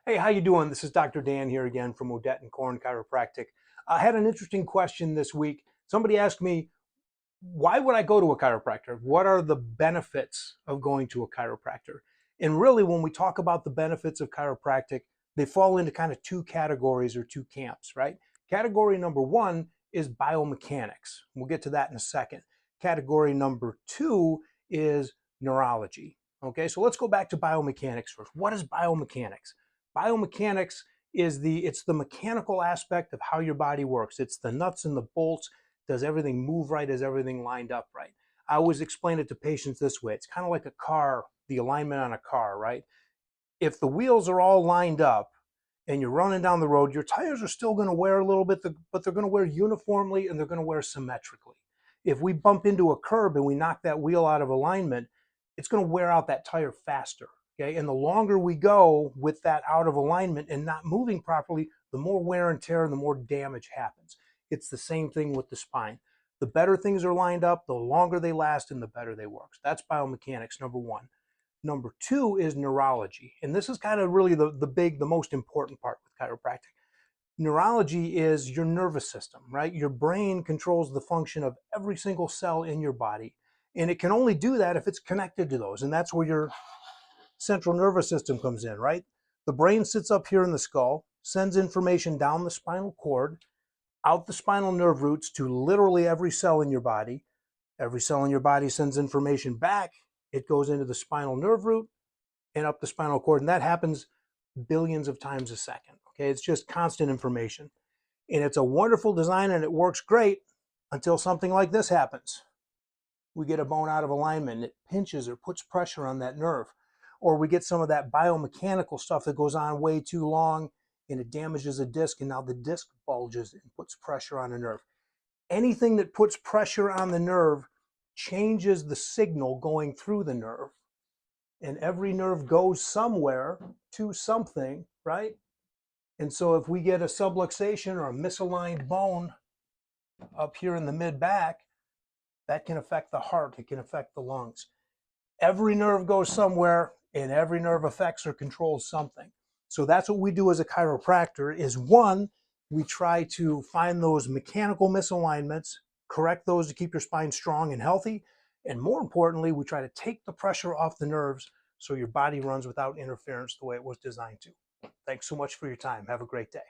Hey, how you doing? This is Dr. Dan here again from Odette and Korn Chiropractic. I had an interesting question this week. Somebody asked me, why would I go to a chiropractor? What are the benefits of going to a chiropractor? And really, when we talk about the benefits of chiropractic, they fall into kind of two categories or two camps, right? Category number one is biomechanics. We'll get to that in a second. Category number two is neurology. Okay, so let's go back to biomechanics first. What is biomechanics? Biomechanics is it's the mechanical aspect of how your body works. It's the nuts and the bolts. Does everything move right? Is everything lined up right? I always explain it to patients this way. It's kind of like a car, the alignment on a car, right? If the wheels are all lined up and you're running down the road, your tires are still going to wear a little bit, but they're going to wear uniformly and they're going to wear symmetrically. If we bump into a curb and we knock that wheel out of alignment, it's going to wear out that tire faster. Okay. And the longer we go with that out of alignment and not moving properly, the more wear and tear and the more damage happens. It's the same thing with the spine. The better things are lined up, the longer they last and the better they work. So that's biomechanics, number one. Number two is neurology. And this is kind of really the most important part with chiropractic. Neurology is your nervous system, right? Your brain controls the function of every single cell in your body. And it can only do that if it's connected to those. And that's where your central nervous system comes in, right? The brain sits up here in the skull, sends information down the spinal cord, out the spinal nerve roots to literally every cell in your body. Every cell in your body sends information back. It goes into the spinal nerve root and up the spinal cord. And that happens billions of times a second. Okay, it's just constant information. And it's a wonderful design and it works great until something like this happens. We get a bone out of alignment and it pinches or puts pressure on that nerve. Or we get some of that biomechanical stuff that goes on way too long and it damages a disc, and now the disc bulges and puts pressure on a nerve. Anything that puts pressure on the nerve changes the signal going through the nerve. And every nerve goes somewhere to something, right? And so if we get a subluxation or a misaligned bone up here in the mid back, that can affect the heart, it can affect the lungs. Every nerve goes somewhere and every nerve affects or controls something. So that's what we do as a chiropractor is one, we try to find those mechanical misalignments, correct those to keep your spine strong and healthy. And more importantly, we try to take the pressure off the nerves so your body runs without interference the way it was designed to. Thanks so much for your time. Have a great day.